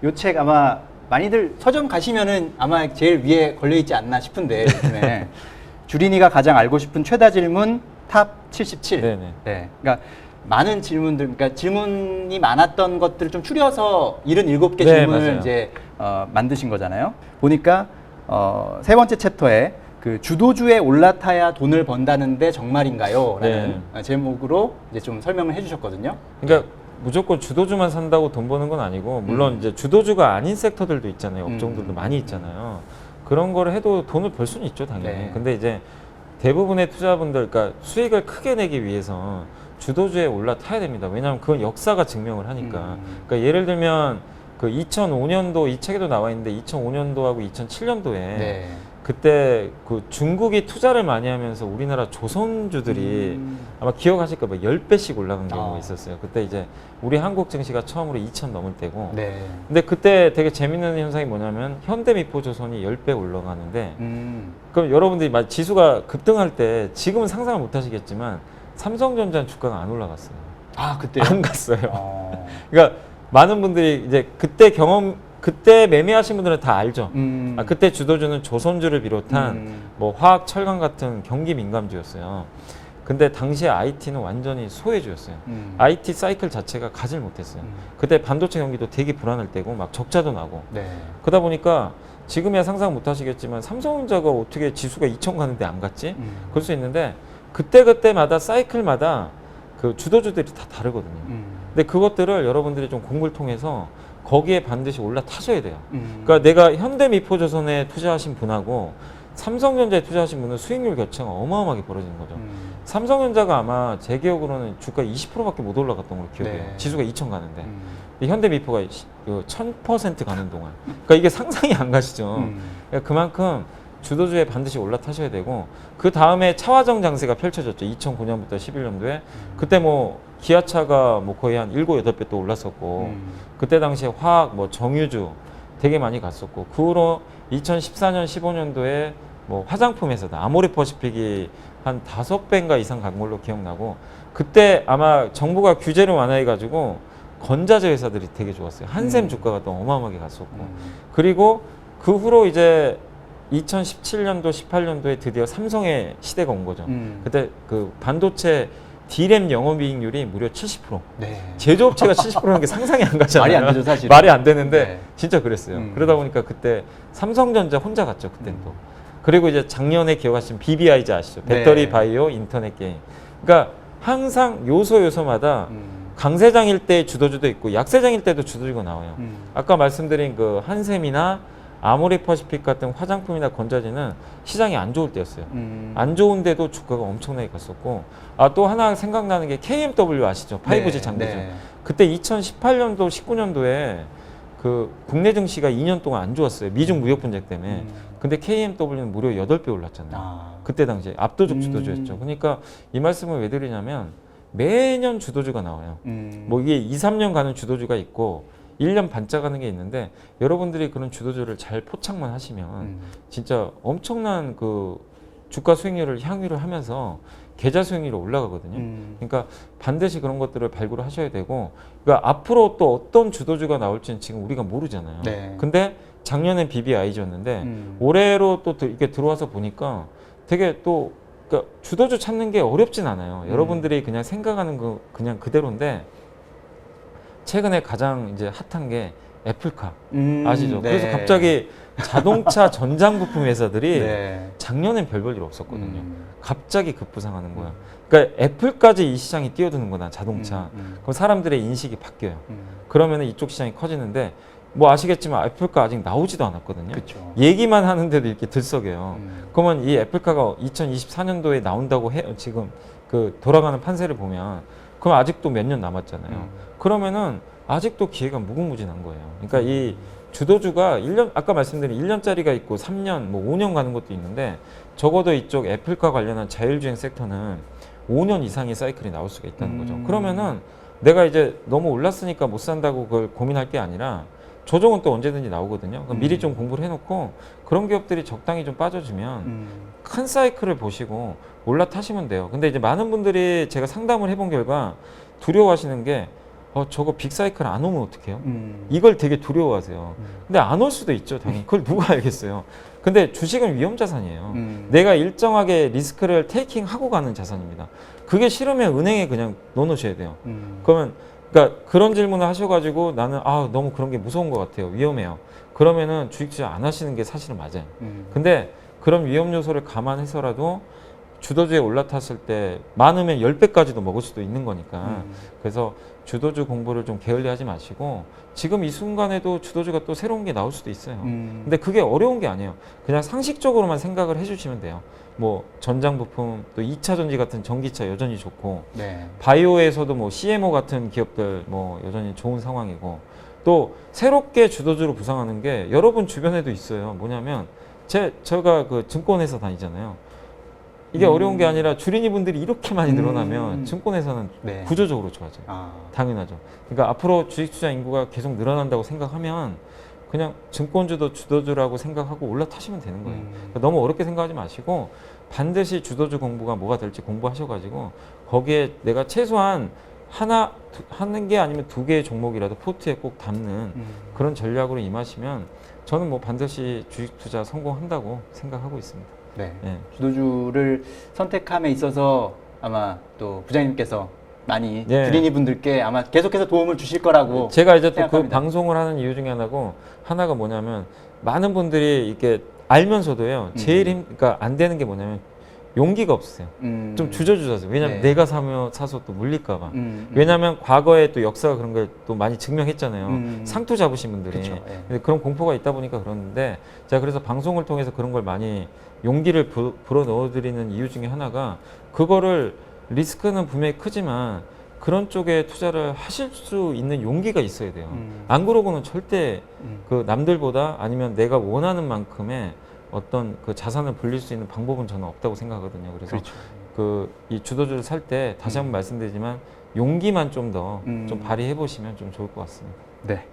요 책 아마 많이들 서점 가시면은 아마 제일 위에 걸려 있지 않나 싶은데 요즘에 주린이가 가장 알고 싶은 최다 질문 탑 77. 네네. 네. 그러니까 많은 질문들, 그러니까 질문이 많았던 것들을 좀 추려서 77개 네, 질문을 맞아요. 이제 만드신 거잖아요. 보니까 세 번째 챕터에 그 주도주에 올라타야 돈을 번다는데 정말인가요? 라는 제목으로 이제 좀 설명을 해주셨거든요. 그러니까 무조건 주도주만 산다고 돈 버는 건 아니고 물론 이제 주도주가 아닌 섹터들도 있잖아요. 업종들도 많이 있잖아요. 그런 거를 해도 돈을 벌 수는 있죠, 당연히. 네. 근데 이제 대부분의 투자분들, 그러니까 수익을 크게 내기 위해서 주도주에 올라타야 됩니다. 왜냐하면 그건 역사가 증명을 하니까. 그러니까 예를 들면 그 2005년도 이 책에도 나와 있는데 2005년도하고 2007년도에 네. 그때 그 중국이 투자를 많이 하면서 우리나라 조선주들이 아마 기억하실 거예요. 10배씩 올라간 경우가 있었어요. 그때 이제 우리 한국 증시가 처음으로 2,000 넘을 때고. 네. 근데 그때 되게 재밌는 현상이 뭐냐면 현대미포조선이 10배 올라가는데 그럼 여러분들이 지수가 급등할 때 지금은 상상을 못 하시겠지만 삼성전자 주가가 안 올라갔어요. 아, 그때요? 안 갔어요. 그러니까 많은 분들이 이제 그때 매매하신 분들은 다 알죠. 그때 주도주는 조선주를 비롯한 뭐 화학, 철강 같은 경기 민감주였어요. 근데 당시에 IT는 완전히 소외주였어요. IT 사이클 자체가 가질 못했어요. 그때 반도체 경기도 되게 불안할 때고 막 적자도 나고. 네. 그러다 보니까 지금이야 상상 못 하시겠지만 삼성전자가 어떻게 지수가 2천 가는데 안 갔지? 그럴 수 있는데 그때마다 사이클마다 그 주도주들이 다 다르거든요. 근데 그것들을 여러분들이 좀 공부를 통해서 거기에 반드시 올라타셔야 돼요. 그러니까 내가 현대미포조선에 투자하신 분하고 삼성전자에 투자하신 분은 수익률 교차가 어마어마하게 벌어지는 거죠. 삼성전자가 아마 제 기억으로는 주가 20%밖에 못 올라갔던 걸로 기억해요. 네. 지수가 2천 가는데. 근데 현대미포가 1000% 가는 동안. 그러니까 이게 상상이 안 가시죠. 그러니까 그만큼 주도주에 반드시 올라타셔야 되고 그 다음에 차화정 장세가 펼쳐졌죠. 2009년부터 11년도에. 그때 뭐 기아차가 뭐 거의 한 7, 8배 또 올랐었고 그때 당시에 화학, 뭐 정유주 되게 많이 갔었고 그 후로 2014년, 15년도에 뭐 화장품 회사다. 아모레퍼시픽이 한 5배인가 이상 간 걸로 기억나고 그때 아마 정부가 규제를 완화해가지고 건자재 회사들이 되게 좋았어요. 한샘 주가가 또 어마어마하게 갔었고 그리고 그 후로 이제 2017년도, 18년도에 드디어 삼성의 시대가 온 거죠. 그때 그 반도체 D램 영업이익률이 무려 70%. 네. 제조업체가 70%라는 게 상상이 안 가잖아요. 말이 안 되죠, 사실. 말이 안 되는데 네. 진짜 그랬어요. 그러다 보니까 그때 삼성전자 혼자 갔죠, 그땐 또. 그리고 이제 작년에 기억하신 BBI즈 아시죠? 배터리, 네. 바이오, 인터넷 게임. 그러니까 항상 요소마다 강세장일 때 주도주도 있고 약세장일 때도 주도주가 나와요. 아까 말씀드린 그 한샘이나 아모레퍼시픽 같은 화장품이나 건자재는 시장이 안 좋을 때였어요. 안 좋은데도 주가가 엄청나게 갔었고 또 하나 생각나는 게 KMW 아시죠? 5G 네, 장비죠. 네. 그때 2018년도, 19년도에 그 국내 증시가 2년 동안 안 좋았어요. 미중 무역 분쟁 때문에. 근데 KMW는 무려 8배 올랐잖아요. 그때 당시에 압도적 주도주였죠. 그러니까 이 말씀을 왜 드리냐면 매년 주도주가 나와요. 뭐 이게 2, 3년 가는 주도주가 있고 1년 반짝 가는 게 있는데 여러분들이 그런 주도주를 잘 포착만 하시면 진짜 엄청난 그 주가 수익률을 향유를 하면서 계좌 수익률이 올라가거든요. 그러니까 반드시 그런 것들을 발굴을 하셔야 되고 그러니까 앞으로 또 어떤 주도주가 나올지는 지금 우리가 모르잖아요. 네. 근데 작년엔 BBI였는데 올해로 또 이렇게 들어와서 보니까 되게 또 그러니까 주도주 찾는 게 어렵진 않아요. 여러분들이 그냥 생각하는 거 그냥 그대로인데 최근에 가장 이제 핫한 게 애플카 아시죠? 네. 그래서 갑자기 자동차 전장 부품 회사들이 네. 작년엔 별 볼 일 없었거든요. 갑자기 급부상하는 거야. 그러니까 애플까지 이 시장이 뛰어드는 거다, 자동차. 그럼 사람들의 인식이 바뀌어요. 그러면 이쪽 시장이 커지는데 뭐 아시겠지만 애플카 아직 나오지도 않았거든요. 그쵸. 얘기만 하는데도 이렇게 들썩여요. 그러면 이 애플카가 2024년도에 나온다고 해요. 지금 그 돌아가는 판세를 보면 그럼 아직도 몇 년 남았잖아요. 그러면은 아직도 기회가 무궁무진한 거예요. 그러니까 이 주도주가 1년, 아까 말씀드린 1년짜리가 있고 3년, 뭐 5년 가는 것도 있는데 적어도 이쪽 애플과 관련한 자율주행 섹터는 5년 이상의 사이클이 나올 수가 있다는 거죠. 그러면은 내가 이제 너무 올랐으니까 못 산다고 그걸 고민할 게 아니라 조정은 또 언제든지 나오거든요. 그럼 미리 좀 공부를 해놓고 그런 기업들이 적당히 좀 빠져주면 큰 사이클을 보시고 올라타시면 돼요. 근데 이제 많은 분들이 제가 상담을 해본 결과 두려워하시는 게 저거 빅사이클 안 오면 어떡해요? 이걸 되게 두려워하세요. 근데 안 올 수도 있죠, 당연히. 그걸 누가 알겠어요. 근데 주식은 위험 자산이에요. 내가 일정하게 리스크를 테이킹하고 가는 자산입니다. 그게 싫으면 은행에 그냥 넣어놓으셔야 돼요. 그러니까 그런 질문을 하셔가지고 나는 너무 그런 게 무서운 것 같아요. 위험해요. 그러면은 주식 투자 안 하시는 게 사실은 맞아요. 근데 그런 위험 요소를 감안해서라도 주도주에 올라탔을 때 많으면 10배까지도 먹을 수도 있는 거니까 그래서 주도주 공부를 좀 게을리하지 마시고 지금 이 순간에도 주도주가 또 새로운 게 나올 수도 있어요. 근데 그게 어려운 게 아니에요. 그냥 상식적으로만 생각을 해주시면 돼요. 뭐 전장부품 또 2차 전지 같은 전기차 여전히 좋고 네. 바이오에서도 뭐 CMO 같은 기업들 뭐 여전히 좋은 상황이고 또 새롭게 주도주로 부상하는 게 여러분 주변에도 있어요. 뭐냐면 제가 그 증권회사 다니잖아요. 이게 어려운 게 아니라 주린이 분들이 이렇게 많이 늘어나면 증권회사는 네. 구조적으로 좋아져요. 당연하죠. 그러니까 앞으로 주식 투자 인구가 계속 늘어난다고 생각하면 그냥 증권주도 주도주라고 생각하고 올라타시면 되는 거예요. 그러니까 너무 어렵게 생각하지 마시고 반드시 주도주 공부가 뭐가 될지 공부하셔가지고 거기에 내가 최소한 하는 게 아니면 2개의 종목이라도 포트에 꼭 담는 그런 전략으로 임하시면 저는 뭐 반드시 주식 투자 성공한다고 생각하고 있습니다. 네. 네. 주도주를 선택함에 있어서 아마 또 부장님께서 많이 네. 주린이 분들께 아마 계속해서 도움을 주실 거라고 제가 이제 또 그 생각합니다. 방송을 하는 이유 중에 하나가 뭐냐면 많은 분들이 이렇게 알면서도요 그러니까 안 되는 게 뭐냐면 용기가 없으세요. 좀 주저주저하세요. 왜냐면 네. 내가 사서 또 물릴까봐. 왜냐면 과거에 또 역사가 그런 걸 또 많이 증명했잖아요. 상투 잡으신 분들이. 그쵸, 예. 근데 그런 공포가 있다 보니까 그러는데 제가 그래서 방송을 통해서 그런 걸 많이 용기를 불어 넣어드리는 이유 중에 하나가 그거를 리스크는 분명히 크지만 그런 쪽에 투자를 하실 수 있는 용기가 있어야 돼요. 안 그러고는 절대 그 남들보다 아니면 내가 원하는 만큼의 어떤 그 자산을 불릴 수 있는 방법은 저는 없다고 생각하거든요. 그래서 그렇죠. 이 주도주를 살 때 다시 한번 말씀드리지만 용기만 좀 더 좀 발휘해 보시면 좀 좋을 것 같습니다. 네.